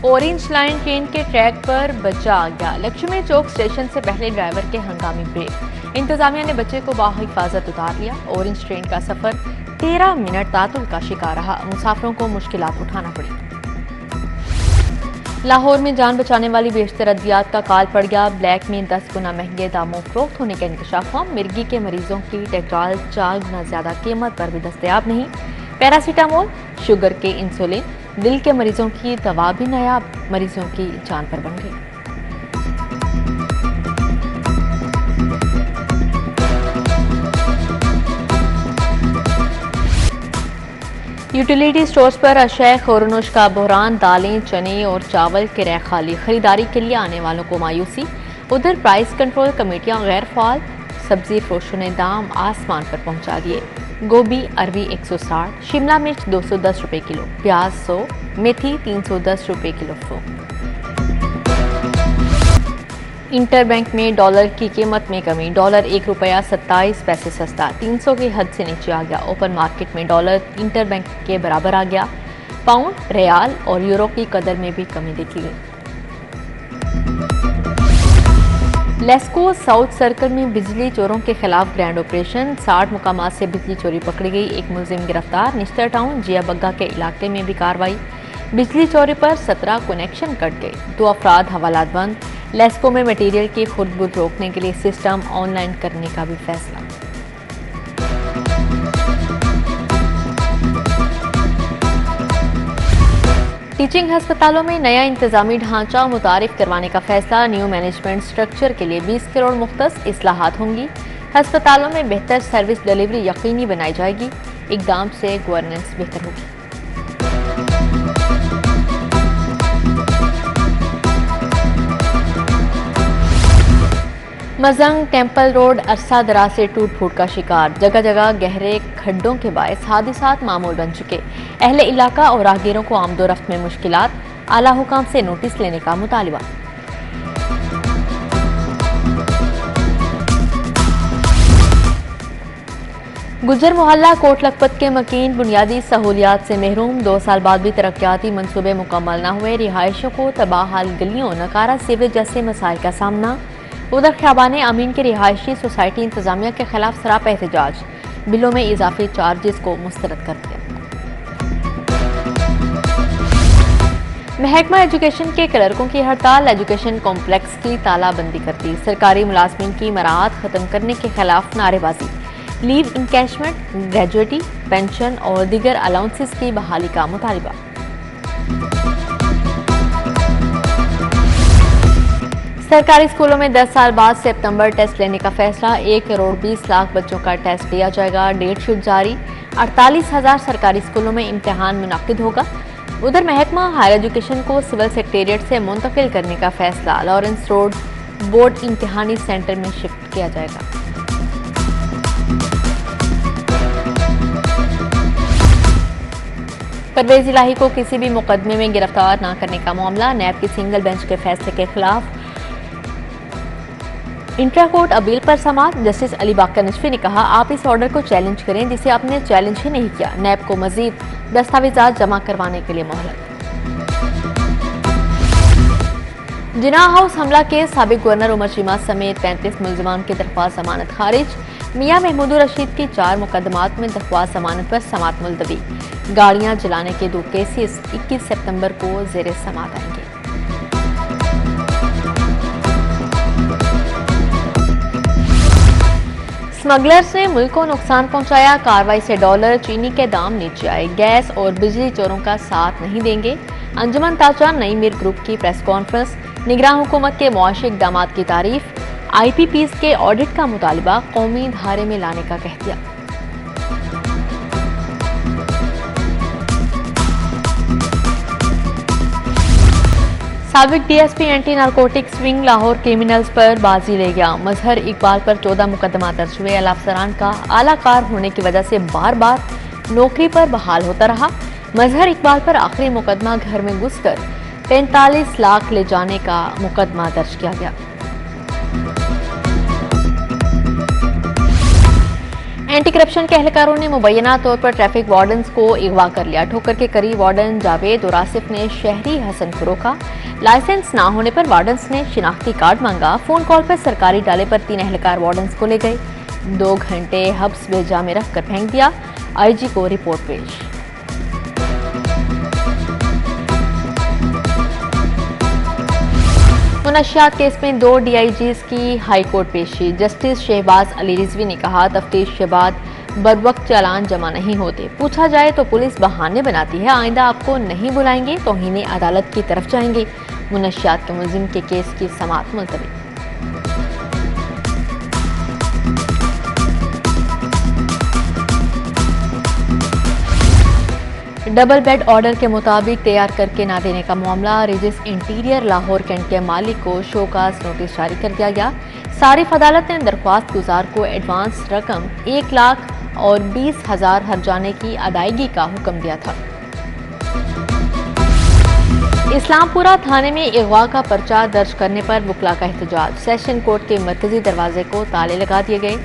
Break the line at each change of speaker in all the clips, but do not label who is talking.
Orange line train के track पर बच्चा आ गया। लक्ष्मी चौक स्टेशन से पहले ड्राइवर के हंगामी ब्रेक। इंतजामिया ने बच्चे को बाहिफाजत उतार लिया। ऑरेंज ट्रेन का सफर 13 मिनट तातुल का शिकार रहा। मुसाफिरों को मुश्किलात उठाना पड़ी। लाहौर में जान बचाने वाली बेशतर अद्वियात का काल पड़ गया। ब्लैक में 10 गुना महंगे दामों फरोख्त होने का इंकशाफ हुआ। मिर्गी के मरीजों की टेक्ट्राल 4 गुना ज्यादा कीमत पर भी दस्तयाब नहीं। पैरासीटामोल, शुगर के इंसुलिन, दिल के मरीजों की दवा भी नायाब मरीजों की जान पर बन गई। यूटिलिटी स्टोर्स पर अशय खोरनोश का बहरान। दालें, चने और चावल के रैक खाली। खरीदारी के लिए आने वालों को मायूसी। उधर प्राइस कंट्रोल कमेटियां गैर फाल। सब्जी फरोशों ने दाम आसमान पर पहुंचा दिए। गोभी अरबी 160, शिमला मिर्च 210 रुपए किलो, प्याज 100, मेथी 310 रुपए किलो फरोख्त। इंटरबैंक में डॉलर की कीमत में कमी। डॉलर 1 रुपया 27 पैसे सस्ता 300 की हद से नीचे आ गया। ओपन मार्केट में डॉलर इंटरबैंक के बराबर आ गया। पाउंड, रियाल और यूरो की कदर में भी कमी देखी गई। लेस्को साउथ सर्कल में बिजली चोरों के खिलाफ ग्रैंड ऑपरेशन। 60 मुकामात से बिजली चोरी पकड़ी गई। एक मुलजिम गिरफ्तार। निश्तर टाउन जिया बग्गा के इलाके में भी कार्रवाई। बिजली चोरी पर 17 कनेक्शन कट गए। 2 अफराद हवालात बंद। लेस्को में मटीरियल की खुर्द-बुर्द रोकने के लिए सिस्टम ऑनलाइन करने का भी फैसला। टीचिंग अस्पतालों में नया इंतजामी ढांचा मुतारिफ करवाने का फैसला। न्यू मैनेजमेंट स्ट्रक्चर के लिए 20 करोड़ मुख्तस इस्लाहात होंगी। अस्पतालों में बेहतर सर्विस डिलीवरी यकीनी बनाई जाएगी। इकदाम से गवर्नेंस बेहतर होगी। मजंग टेम्पल रोड अरसा दराज से टूट फूट का शिकार। जगह जगह गहरे खड्डों के बायस हादिसात मामूल बन चुके। अहले इलाका और राहगीरों को आमदोरफ्त में मुश्किलात। आला हुकाम से नोटिस लेने का मुतालिबा। गुजर मोहल्ला कोट लखपत के मकीन बुनियादी सहूलियात से महरूम। 2 साल बाद भी तरक्याती मंसूबे मुकम्मल न हुए। रिहायशों को तबाहाल गलियों, नकारा सीवरेज जैसे मसाइल का सामना। उधर ख्याबान अमीन की रिहायशी सोसाइटी इंतजामिया के खिलाफ सरापा एहतजाज। बिलों में इजाफी चार्जेस को मुस्तरद कर दिया। महकमा एजुकेशन के क्लर्कों की हड़ताल। एजुकेशन कॉम्प्लेक्स की तालाबंदी कर दी। सरकारी मुलाजमीन की मराहत खत्म करने के खिलाफ नारेबाजी। लीव इनकैशमेंट, ग्रेजुएटी, पेंशन और दीगर अलाउंसेस की बहाली का मुतालिबा। सरकारी स्कूलों में 10 साल बाद सितंबर टेस्ट लेने का फैसला। 1 करोड़ 20 लाख बच्चों का टेस्ट लिया जाएगा। डेट शीट जारी। 48,000 सरकारी स्कूलों में इम्तिहान मुनाकिद होगा। उधर महकमा हायर एजुकेशन को सिविल सेक्रेटेरिएट से मुंतकिल करने का फैसला। लॉरेंस रोड बोर्ड इम्तिहानी सेंटर में शिफ्ट किया जाएगा। परवेज इलाही को किसी भी मुकदमे में गिरफ्तार न करने का मामला। नैब की सिंगल बेंच के फैसले के खिलाफ इंट्रा कोर्ट अपील पर समाअत। जस्टिस अली बाकर नशफी ने कहा, आप इस ऑर्डर को चैलेंज करें जिसे आपने चैलेंज ही नहीं किया। नैब को मजीद दस्तावेजात जमा करवाने के लिए मोहलत। जिना हाउस हमला के साबिक गवर्नर उमर चीमा समेत 35 मुल्जिमान की दरख्वास्त जमानत खारिज। मियां महमूदुर रशीद की 4 मुकदमात में दरख्वास्त जमानत पर समाअत मुलतवी। गाड़ियां जलाने के 2 केसेस 21 सितंबर को जेर समाअत आएंगे। स्मगलर्स ने मुल्क को नुकसान पहुंचाया। कार्रवाई से डॉलर, चीनी के दाम नीचे आए। गैस और बिजली चोरों का साथ नहीं देंगे। अंजुमन ताजा नई मीर ग्रुप की प्रेस कॉन्फ्रेंस। निगरान हुकूमत के मुआशी इक़दामात की तारीफ। IPPs के ऑडिट का मुतालिबा। कौमी धारे में लाने का कह दिया। साबिक DSP anti narcotics wing Lahore criminals पर बाजी ले गया। मजहर इकबाल पर 14 मुकदमा दर्ज हुए। अफसरान का आलाकार होने की वजह से बार बार नौकरी पर बहाल होता रहा। मजहर इकबाल पर आखिरी मुकदमा घर में घुसकर 45 लाख ले जाने का मुकदमा दर्ज किया गया। एंटी करप्शन के एहलकारों ने मुबैना तौर पर ट्रैफिक वार्डन्स को अगवा कर लिया। ठोकर के करीब वार्डन जावेद और आसिफ ने शहरी हसन को रोका। लाइसेंस ना होने पर वार्डन्स ने शिनाख्ती कार्ड मांगा। फोन कॉल पर सरकारी डाले पर 3 एहलकार वार्डन्स को ले गए। 2 घंटे हब्स बेजा में रखकर फेंक दिया। आईजी को रिपोर्ट पेश। मुनशियात केस में 2 DIGs की हाईकोर्ट पेशी। जस्टिस शहबाज अली रिजवी ने कहा, तफ्तीश के बाद बरवक्त चालान जमा नहीं होते। पूछा जाए तो पुलिस बहाने बनाती है। आइंदा आपको नहीं बुलाएंगे, तौहीन अदालत की तरफ जाएंगे। मुनशियात के मुलजिम के केस की समाअत मुलतवी। डबल बेड ऑर्डर के मुताबिक तैयार करके ना देने का मामला। रिजिस इंटीरियर लाहौर कैंट के मालिक को शोकास नोटिस जारी कर दिया गया। सारिफ अदालत ने दरख्वास्त गुजार को एडवांस रकम 1,20,000 और 20,000 हर्जाने की अदायगी का हुक्म दिया था। इस्लामपुरा थाने में अगवा का पर्चा दर्ज करने पर वकला का एहतजाज। सेशन कोर्ट के मरकजी दरवाजे को ताले लगा दिए गए।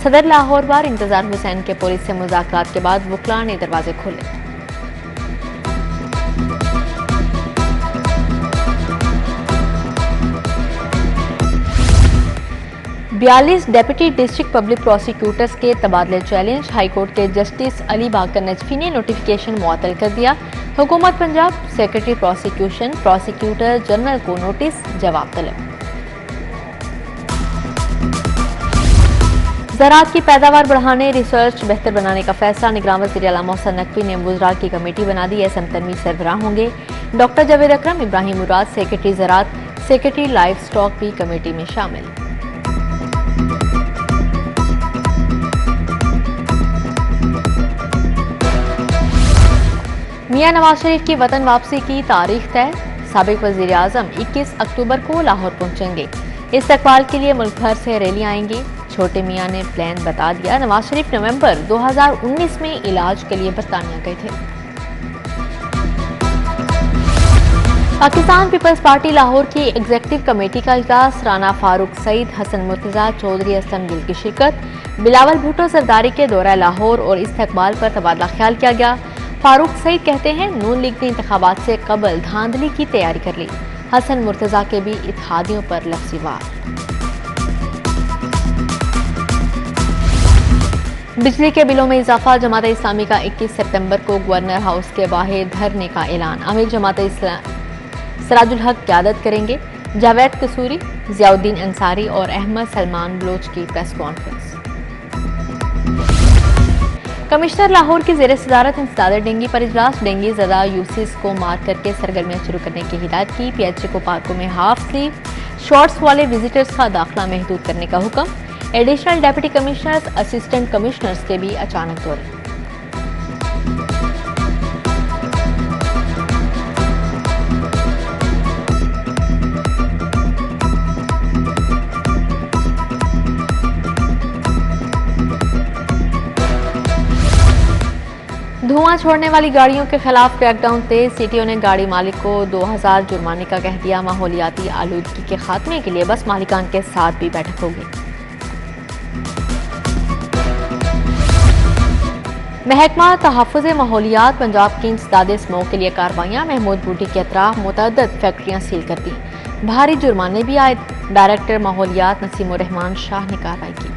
सदर लाहौर बार इंतजार हुसैन के पुलिस से मुज़ाकरात के बाद वकला ने दरवाजे खोले। 42 डेप्यूटी डिस्ट्रिक्ट पब्लिक प्रोसिक्यूटर्स के तबादले चैलेंज। हाईकोर्ट के जस्टिस अली बाकर नजफी ने नोटिफिकेशन मुअत्तल कर दिया। हुकूमत Punjab secretary prosecution prosecutor general को नोटिस जवाब तलब। ज़राअत की पैदावार बढ़ाने रिसर्च बेहतर बनाने का फैसला। निगरान वज़ीर आला मोहसिन नकवी ने वज़रा की कमेटी बना दी। SM तनवी सरबराह होंगे। डॉक्टर जावेद अकरम, इब्राहिम मुराद सेक्रेटरी ज़राअत, सेक्रेटरी लाइफ स्टॉक भी कमेटी में शामिल। मियां नवाज शरीफ की वतन वापसी की तारीख तय। साबिक वज़ीर आज़म 21 अक्टूबर को लाहौर पहुंचेंगे। इस्तकबाल के लिए मुल्क भर से रैली आएंगी। छोटे मियां ने प्लान बता दिया। नवाज शरीफ नवंबर 2019 में इलाज के लिए बरतानिया गए थे। पाकिस्तान पीपल्स पार्टी लाहौर की एग्जीक्यूटिव कमेटी का इजलास। राना फारूक सईद, हसन मुर्तजा, चौधरी असलम गिल की शिरकत। बिलावल भुट्टो सरदारी के दौरा लाहौर और इस्तकबाल पर तबादला ख्याल किया गया। फारूक सईद कहते हैं, नून लीग ने इंतखाबात से कबल धांधली की तैयारी कर ली। हसन मुर्तजा के भी इत्तेहादियों पर लफ्ज़ी वार। बिजली के बिलों में इजाफा। जमात इस्लामी का 21 सितंबर को गवर्नर हाउस के बाहर धरने का ऐलान। आमिर जमात सिराजुल हक क़यादत करेंगे। जावेद कसूरी, ज़ियाउद्दीन अंसारी और अहमद सलमान बलोच की प्रेस कॉन्फ्रेंस। कमिश्नर लाहौर की ज़ेर सदारत इंसदाद डेंगी पर इजलास। डेंगी ज़दा यूसीस को मार करके सरगर्मियां शुरू करने की हिदायत की। PHC को पार्कों में हाफ स्लीव शॉर्ट्स वाले विजिटर्स का दाखिला महदूद करने का हुक्म। Additional deputy commissioners, assistant commissioners के भी अचानक दौरे। धुआं छोड़ने वाली गाड़ियों के खिलाफ क्रैकडाउन तेज। CTO ने गाड़ी मालिक को 2000 जुर्माने का कह दिया। माहौलियाती आलूदगी के खात्मे के लिए बस मालिकान के साथ भी बैठक होगी। महकमा तहफ़्फ़ुज़ माहौलियात पंजाब की इंसदाद स्मोक के लिए कार्रवाइयाँ। महमूद बूटी के अतराफ मुतअद्दिद फैक्ट्रियाँ सील कर दी। भारी जुर्माने भी आए। डायरेक्टर माहौलियात नसीमुर रहमान शाह ने कार्रवाई की।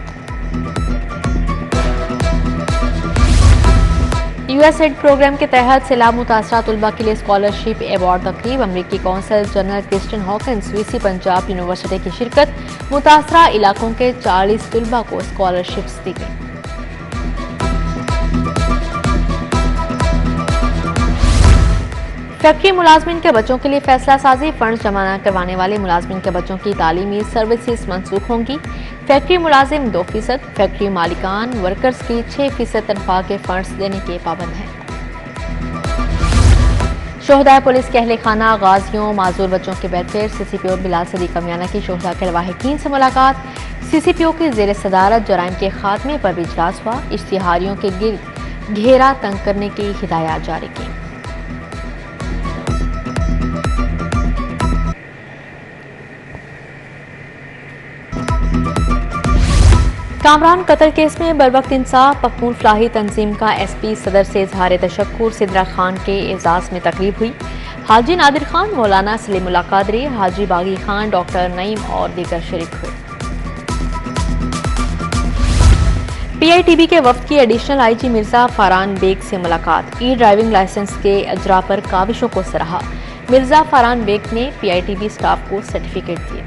USAID प्रोग्राम के तहत सैलाब मुतासरा तलबा के लिए स्कॉलरशिप अवार्ड तकरीब। अमरीकी consul general Christian Hawkins VC Punjab university की शिरकत। मुतासरा इलाकों के 40 तलबा को स्कॉलरशिप्स दी गई। फैक्ट्री मुलाजमिन के बच्चों के लिए फैसला साजी। फंड जमा न करवाने वाले मुलाजमिन के बच्चों की तालीमी सर्विसेज मनसूख होंगी। फैक्ट्री मुलाजिम 2%, फैक्ट्री मालिकान वर्कर्स की 6% तनख्वाह के फंड्स देने के पाबंद हैं। शोहदा पुलिस के अहले खाना, गाजियों, माजूर बच्चों के वेलफेयर। CCPO बिलाल सदीक कमियाना की शोहदा के लवाहिकीन से मुलाकात। CCPO की ज़ेर सदारत जराइम के खात्मे पर भी इजलास हुआ। इश्तिहारियों के गिर्द घेरा तंग करने की हिदायत जारी की। कामरान कत्ल केस में बरवक्त इंसाफ पख्तून फलाही तंजीम का SP सदर से इजहार तशक्कुर सिद्रा खान के एजाज में तकरीब हुई। हाजी नादिर खान, मौलाना सलीमुल्लाह कादरी, हाजी बागी खान, डॉक्टर नईम और दीगर शरीक हुए। PITB के वफ्द की एडिशनल IG मिर्जा फरहान बेग से मुलाकात। ड्राइविंग लाइसेंस के अजरा पर काविशों को सराहा। मिर्जा फरहान बेग ने PITB स्टाफ को सर्टिफिकेट दिए।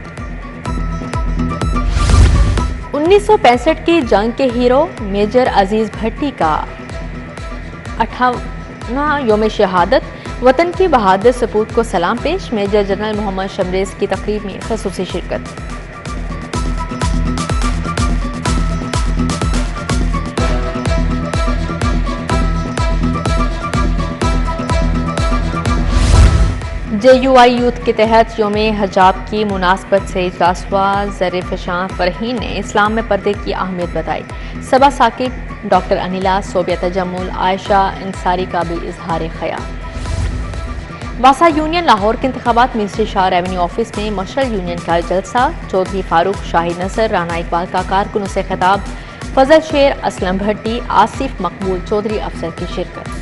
1965 की जंग के हीरो मेजर अजीज भट्टी का 58वां योम शहादत। वतन की बहादुर सपूत को सलाम पेश। मेजर जनरल मोहम्मद शमरेज की तकरीब में खसूसी शिरकत। JUI यूथ के तहत योम हजाब की मुनासबत से इजलास हुआ। ज़र-ए-फ़शां फ़रहीन ने इस्लाम में पर्दे की अहमियत बताई। सबा साकिब, डॉक्टर अनिला, सोबिया तजम्मुल, आयशा इंसारी का भी इजहार ख्याल। वासा यूनियन लाहौर के इंतखाबात मिनिस्ट्री शाह रेवेन्यू ऑफिस में मशरल यूनियन का जलसा। चौधरी फारूक, शाहिद नसर, राना इकबाल का कारकुनों से खिताब। फजल शेर, असलम भट्टी, आसिफ मकबूल चौधरी अफसर की शिरकत।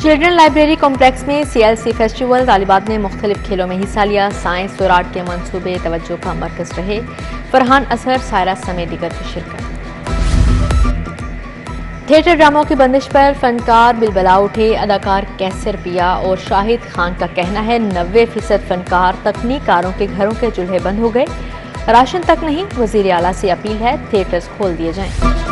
चिल्ड्रन लाइब्रेरी कॉम्प्लेक्स में CLC फेस्टिवल। तालिबात ने मुख्तलिफ खेलों में हिस्सा लिया। साइंस और आर्ट के मंसूबे तवज्जो का मरकज रहे। फरहान असहर, सायरा समेत दीगर की शिरकत। थिएटर ड्रामों की बंदिश पर फनकार बिलबला उठे। अदाकार कैसर पिया और शाहिद खान का कहना है 90% फनकार तकनीकारों के घरों के चूल्हे बंद हो गए। राशन तक नहीं, वजीर आला से अपील है थिएटर्स खोल दिए जाएं।